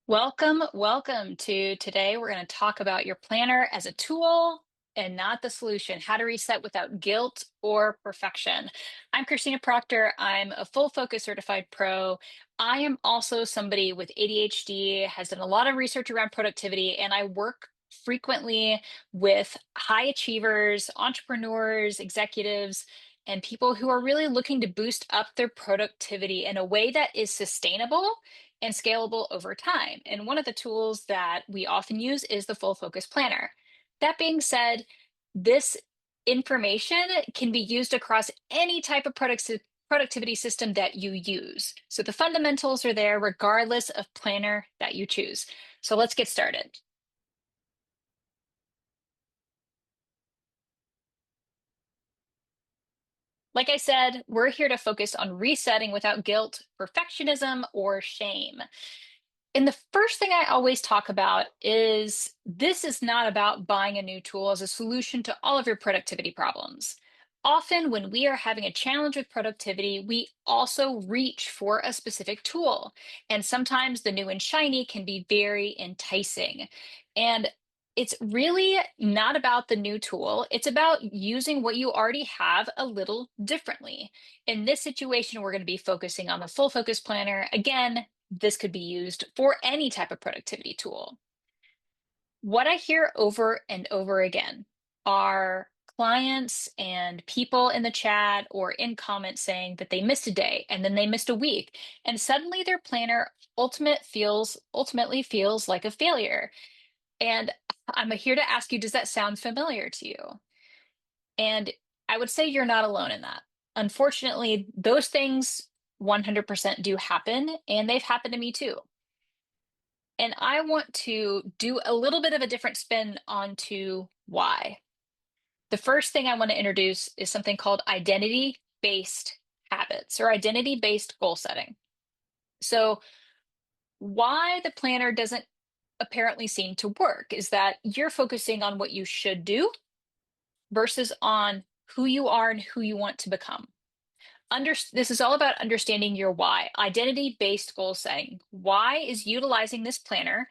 Welcome to today. We're going to talk about your planner as a tool and not the solution, how to reset without guilt or perfection. I'm Christina Proctor. I'm a full focus certified pro. I am also somebody with ADHD, has done a lot of research around productivity, and I work frequently with high achievers, entrepreneurs, executives, and people who are really looking to boost up their productivity in a way that is sustainable and scalable over time. And one of the tools that we often use is the full focus planner. That being said, this information can be used across any type of productivity system that you use. So the fundamentals are there regardless of planner that you choose. So let's get started. Like I said, we're here to focus on resetting without guilt, perfectionism, or shame. And the first thing I always talk about is this is not about buying a new tool as a solution to all of your productivity problems. Often, when we are having a challenge with productivity, we also reach for a specific tool. And sometimes the new and shiny can be very enticing. And it's really not about the new tool, it's about using what you already have a little differently. In this situation, we're going to be focusing on the full focus planner. Again, this could be used for any type of productivity tool. What I hear over and over again are clients and people in the chat or in comments saying that they missed a day and then they missed a week, and suddenly their planner ultimately feels like a failure. And I'm here to ask you, does that sound familiar to you? And I would say you're not alone in that. Unfortunately, those things 100% do happen, and they've happened to me too. And I want to do a little bit of a different spin onto why. The first thing I want to introduce is something called identity-based habits or identity-based goal setting. So, why the planner doesn't apparently seem to work is that you're focusing on what you should do versus on who you are and who you want to become. This is all about understanding your why, identity-based goal setting. Why is utilizing this planner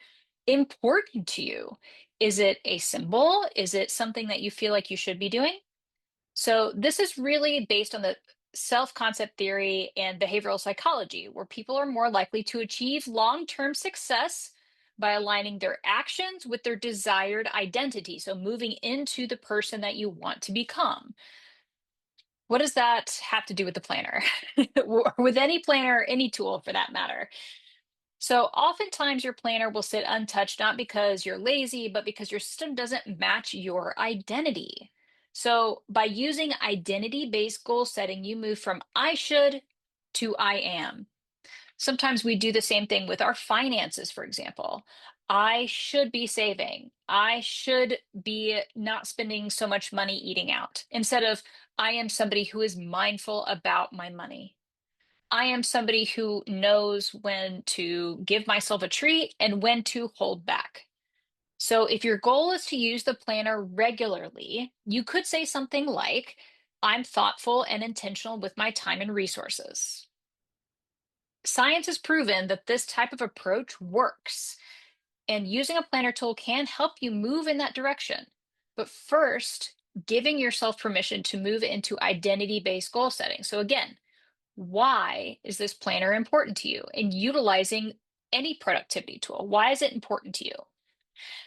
important to you? Is it a symbol? Is it something that you feel like you should be doing? So this is really based on the self-concept theory and behavioral psychology, where people are more likely to achieve long-term success by aligning their actions with their desired identity. So moving into the person that you want to become. What does that have to do with the planner? Or with any planner, any tool for that matter? So oftentimes your planner will sit untouched, not because you're lazy, but because your system doesn't match your identity. So by using identity-based goal setting, you move from I should to I am. Sometimes we do the same thing with our finances, for example. I should be saving. I should be not spending so much money eating out instead of I am somebody who is mindful about my money. I am somebody who knows when to give myself a treat and when to hold back. So if your goal is to use the planner regularly, you could say something like, I'm thoughtful and intentional with my time and resources. Science has proven that this type of approach works, and using a planner tool can help you move in that direction. But first, giving yourself permission to move into identity-based goal setting. So again, why is this planner important to you? And utilizing any productivity tool, why is it important to you?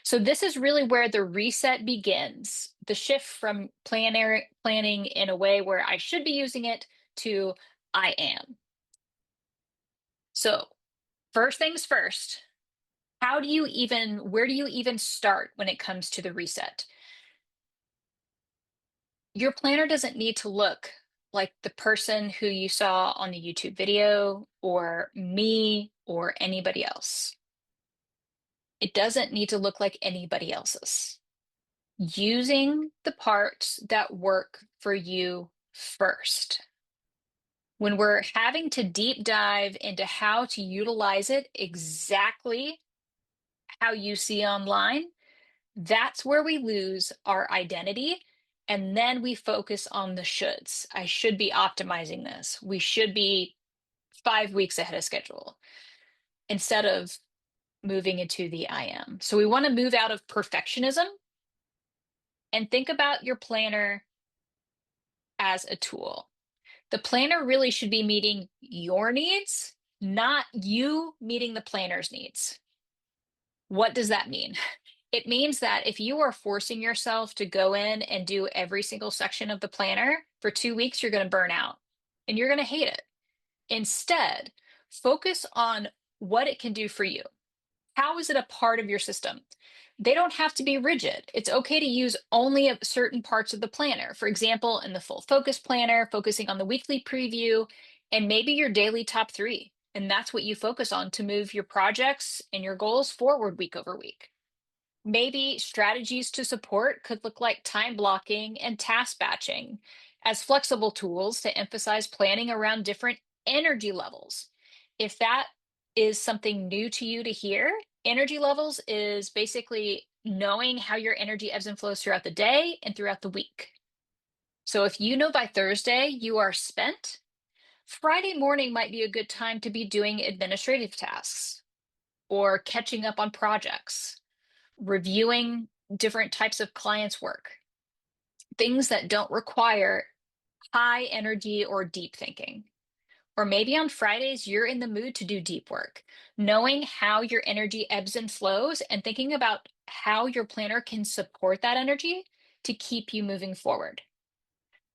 So this is really where the reset begins, the shift from planning in a way where I should be using it to I am. So first things first, where do you even start when it comes to the reset? Your planner doesn't need to look like the person who you saw on the YouTube video or me or anybody else. It doesn't need to look like anybody else's. Using the parts that work for you first. When we're having to deep dive into how to utilize it exactly how you see online, that's where we lose our identity. And then we focus on the shoulds. I should be optimizing this. We should be 5 weeks ahead of schedule instead of moving into the I am. So we want to move out of perfectionism and think about your planner as a tool. The planner really should be meeting your needs, not you meeting the planner's needs. What does that mean? It means that if you are forcing yourself to go in and do every single section of the planner for 2 weeks, you're going to burn out and you're going to hate it. Instead, focus on what it can do for you. How is it a part of your system? They don't have to be rigid. It's okay to use only certain parts of the planner. For example, in the full focus planner, focusing on the weekly preview and maybe your daily top 3. And that's what you focus on to move your projects and your goals forward week over week. Maybe strategies to support could look like time blocking and task batching as flexible tools to emphasize planning around different energy levels. If that is something new to you to hear, energy levels is basically knowing how your energy ebbs and flows throughout the day and throughout the week. So if you know by Thursday you are spent, Friday morning might be a good time to be doing administrative tasks or catching up on projects, reviewing different types of clients' work, things that don't require high energy or deep thinking. Or maybe on Fridays, you're in the mood to do deep work, knowing how your energy ebbs and flows and thinking about how your planner can support that energy to keep you moving forward.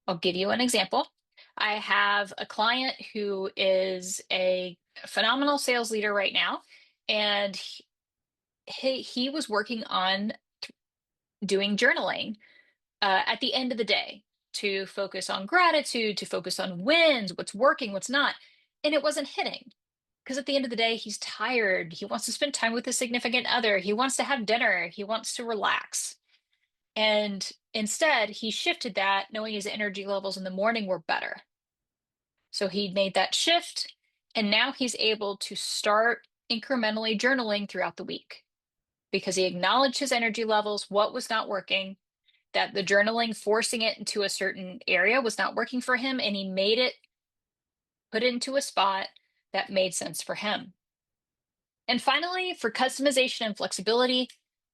I'll give you an example. I have a client who is a phenomenal sales leader right now, and he was working on doing journaling at the end of the day to focus on gratitude, to focus on wins, what's working, what's not. And it wasn't hitting because at the end of the day, he's tired. He wants to spend time with his significant other. He wants to have dinner. He wants to relax. And instead, he shifted that knowing his energy levels in the morning were better. So he made that shift. And now he's able to start incrementally journaling throughout the week because he acknowledged his energy levels, what was not working, that the journaling, forcing it into a certain area was not working for him, and he made it, put it into a spot that made sense for him. And finally, for customization and flexibility,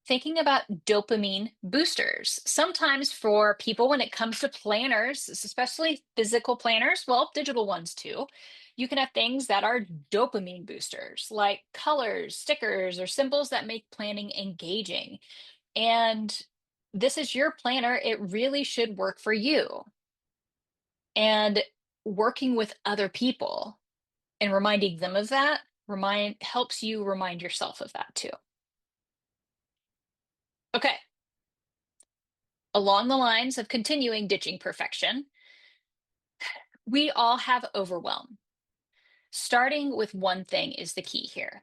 thinking about dopamine boosters. Sometimes for people, when it comes to planners, especially physical planners, well, digital ones too, you can have things that are dopamine boosters, like colors, stickers, or symbols that make planning engaging. And this is your planner. It really should work for you. And working with other people and reminding them of that helps you remind yourself of that too. Okay. Along the lines of continuing ditching perfection, we all have overwhelm. Starting with one thing is the key here.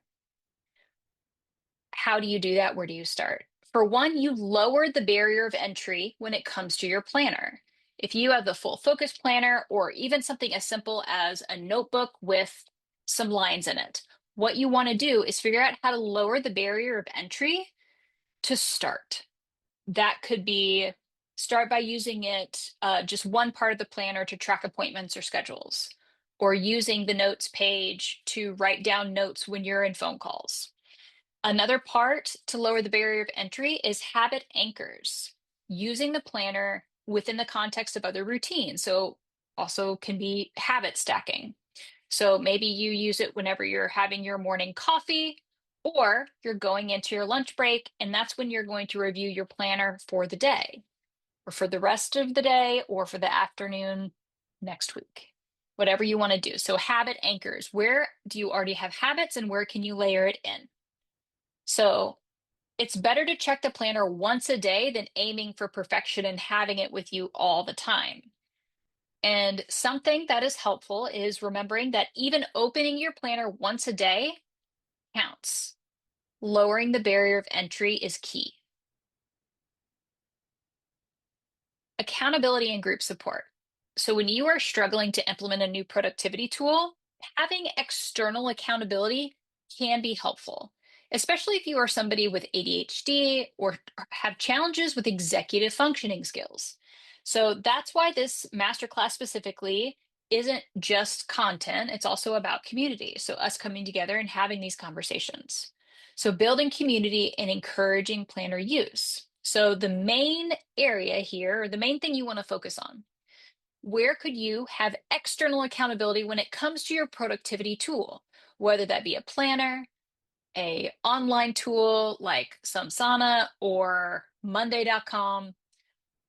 How do you do that? Where do you start? For one, you lower the barrier of entry when it comes to your planner. If you have the full focus planner or even something as simple as a notebook with some lines in it, what you want to do is figure out how to lower the barrier of entry to start. That could be start by using it just one part of the planner to track appointments or schedules, or using the notes page to write down notes when you're in phone calls. Another part to lower the barrier of entry is habit anchors, using the planner within the context of other routines. So also can be habit stacking. So maybe you use it whenever you're having your morning coffee or you're going into your lunch break, and that's when you're going to review your planner for the day or for the rest of the day or for the afternoon next week, whatever you want to do. So habit anchors, where do you already have habits and where can you layer it in? So it's better to check the planner once a day than aiming for perfection and having it with you all the time. And something that is helpful is remembering that even opening your planner once a day counts. Lowering the barrier of entry is key. Accountability and group support. So when you are struggling to implement a new productivity tool, having external accountability can be helpful, especially if you are somebody with ADHD or have challenges with executive functioning skills. So that's why this masterclass specifically isn't just content, it's also about community. So us coming together and having these conversations. So building community and encouraging planner use. So the main area here, or the main thing you want to focus on, where could you have external accountability when it comes to your productivity tool, whether that be a planner, a online tool like Samsana or Monday.com?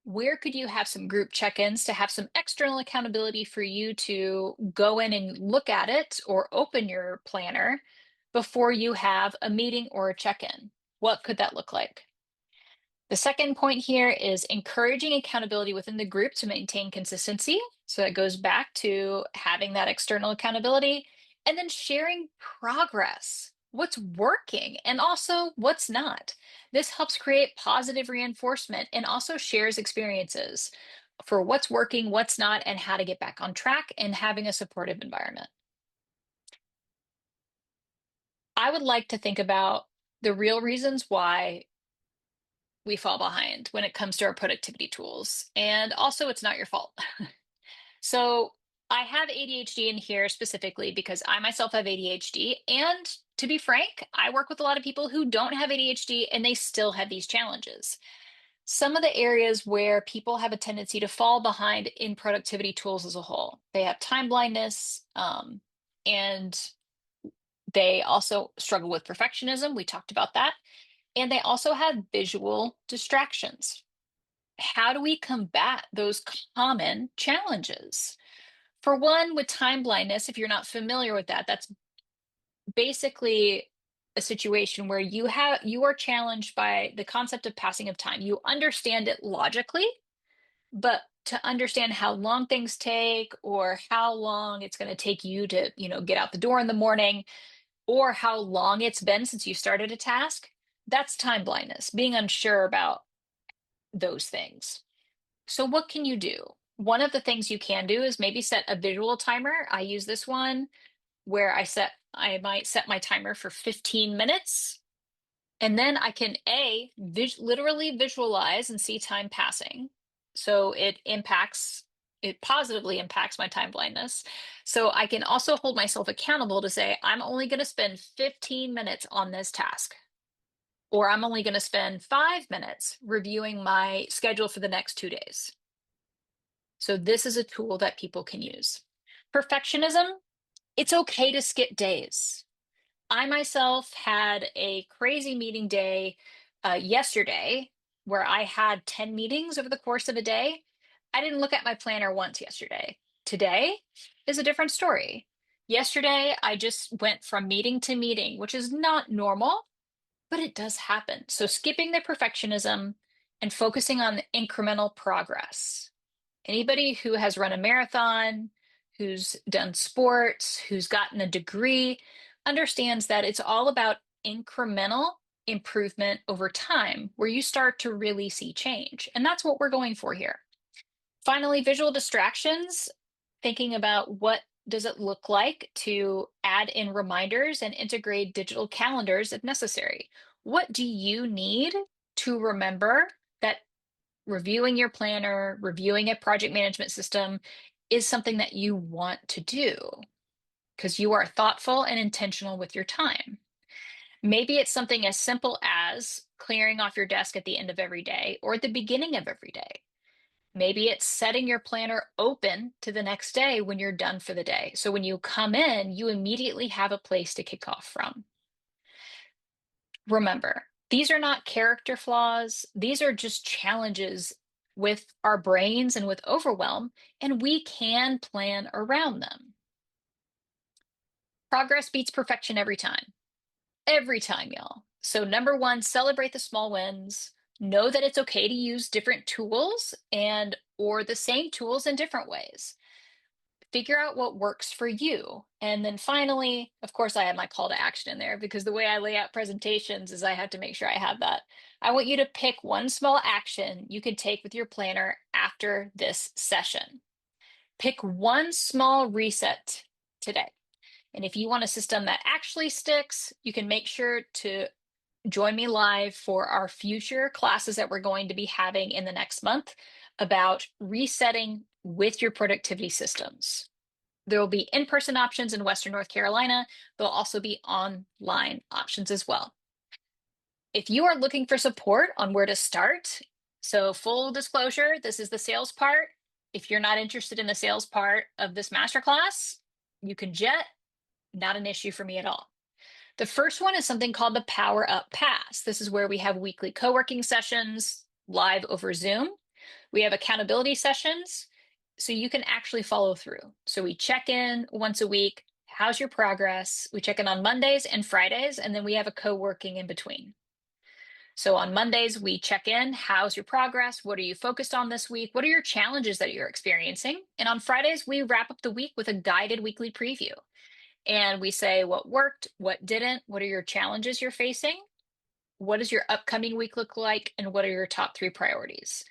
Where could you have some group check-ins to have some external accountability for you to go in and look at it or open your planner before you have a meeting or a check-in? What could that look like? The second point here is encouraging accountability within the group to maintain consistency. So that goes back to having that external accountability and then sharing progress, what's working and also what's not. This helps create positive reinforcement and also shares experiences for what's working, what's not, and how to get back on track and having a supportive environment. I would like to think about the real reasons why we fall behind when it comes to our productivity tools. And also, it's not your fault. So, I have ADHD in here specifically because I myself have ADHD. And to be frank, I work with a lot of people who don't have ADHD and they still have these challenges. Some of the areas where people have a tendency to fall behind in productivity tools as a whole, they have time blindness, and they also struggle with perfectionism. We talked about that. And they also have visual distractions. How do we combat those common challenges? For one, with time blindness, if you're not familiar with that, that's basically a situation where you are challenged by the concept of passing of time. You understand it logically, but to understand how long things take or how long it's going to take you to, get out the door in the morning or how long it's been since you started a task, that's time blindness, being unsure about those things. So what can you do? One of the things you can do is maybe set a visual timer. I use this one where I might set my timer for 15 minutes and then I can literally visualize and see time passing. So it positively impacts my time blindness. So I can also hold myself accountable to say, I'm only going to spend 15 minutes on this task, or I'm only going to spend 5 minutes reviewing my schedule for the next 2 days. So this is a tool that people can use. Perfectionism, it's okay to skip days. I myself had a crazy meeting day yesterday where I had 10 meetings over the course of a day. I didn't look at my planner once yesterday. Today is a different story. Yesterday, I just went from meeting to meeting, which is not normal, but it does happen. So skipping the perfectionism and focusing on the incremental progress. Anybody who has run a marathon, who's done sports, who's gotten a degree, understands that it's all about incremental improvement over time where you start to really see change. And that's what we're going for here. Finally, visual distractions, thinking about what does it look like to add in reminders and integrate digital calendars if necessary. What do you need to remember that reviewing your planner, reviewing a project management system is something that you want to do because you are thoughtful and intentional with your time? Maybe it's something as simple as clearing off your desk at the end of every day or at the beginning of every day. Maybe it's setting your planner open to the next day when you're done for the day. So when you come in, you immediately have a place to kick off from. Remember, these are not character flaws. These are just challenges with our brains and with overwhelm, and we can plan around them. Progress beats perfection every time. Every time, y'all. So number one, celebrate the small wins. Know that it's okay to use different tools or the same tools in different ways. Figure out what works for you. And then finally, of course, I have my call to action in there because the way I lay out presentations is I have to make sure I have that. I want you to pick one small action you can take with your planner after this session. Pick one small reset today. And if you want a system that actually sticks, you can make sure to join me live for our future classes that we're going to be having in the next month about resetting with your productivity systems. There will be in-person options in Western North Carolina. There'll also be online options as well. If you are looking for support on where to start, so full disclosure, this is the sales part. If you're not interested in the sales part of this masterclass, you can jet, not an issue for me at all. The first one is something called the Power Up Pass. This is where we have weekly co-working sessions live over Zoom. We have accountability sessions, so you can actually follow through. So we check in once a week. How's your progress? We check in on Mondays and Fridays, and then we have a co-working in between. So on Mondays, we check in. How's your progress? What are you focused on this week? What are your challenges that you're experiencing? And on Fridays, we wrap up the week with a guided weekly preview. And we say what worked, what didn't, what are your challenges you're facing? What does your upcoming week look like? And what are your top 3 priorities?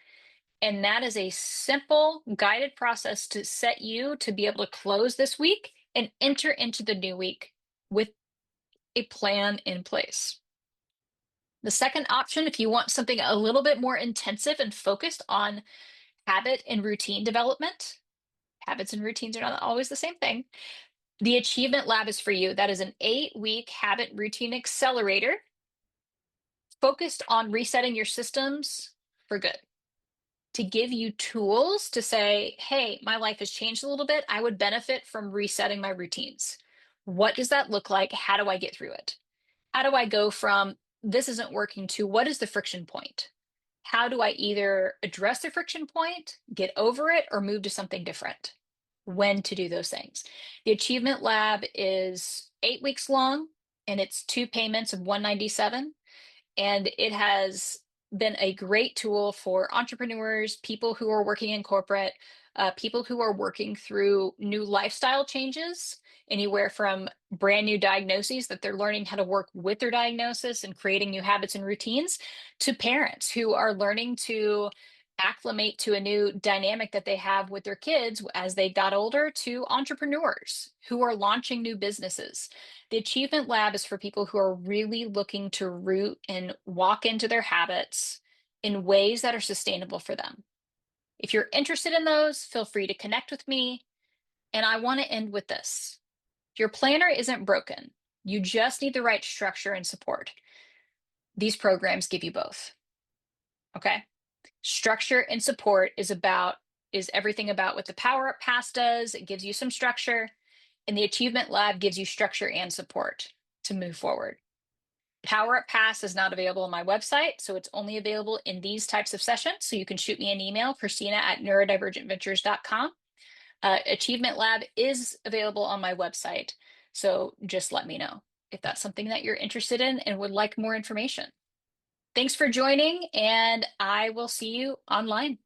And that is a simple guided process to set you to be able to close this week and enter into the new week with a plan in place. The second option, if you want something a little bit more intensive and focused on habit and routine development, habits and routines are not always the same thing. The Achievement Lab is for you. That is an 8-week habit routine accelerator focused on resetting your systems for good, to give you tools to say, hey, my life has changed a little bit. I would benefit from resetting my routines. What does that look like? How do I get through it? How do I go from this isn't working to what is the friction point? How do I either address the friction point, get over it, or move to something different? When to do those things. The Achievement Lab is 8 weeks long, and it's 2 payments of $197. And it has been a great tool for entrepreneurs, people who are working in corporate, people who are working through new lifestyle changes, anywhere from brand new diagnoses that they're learning how to work with their diagnosis and creating new habits and routines, to parents who are learning to acclimate to a new dynamic that they have with their kids as they got older, to entrepreneurs who are launching new businesses. The Achievement Lab is for people who are really looking to root and walk into their habits in ways that are sustainable for them. If you're interested in those, feel free to connect with me. And I want to end with this. Your planner isn't broken. You just need the right structure and support. These programs give you both. Okay? Structure and support is everything about what the Power Up Pass does. It gives you some structure, and the Achievement Lab gives you structure and support to move forward. Power Up Pass is not available on my website, so it's only available in these types of sessions. So you can shoot me an email, Christina@neurodivergentventures.com. Achievement Lab is available on my website, so just let me know if that's something that you're interested in and would like more information. Thanks for joining, and I will see you online.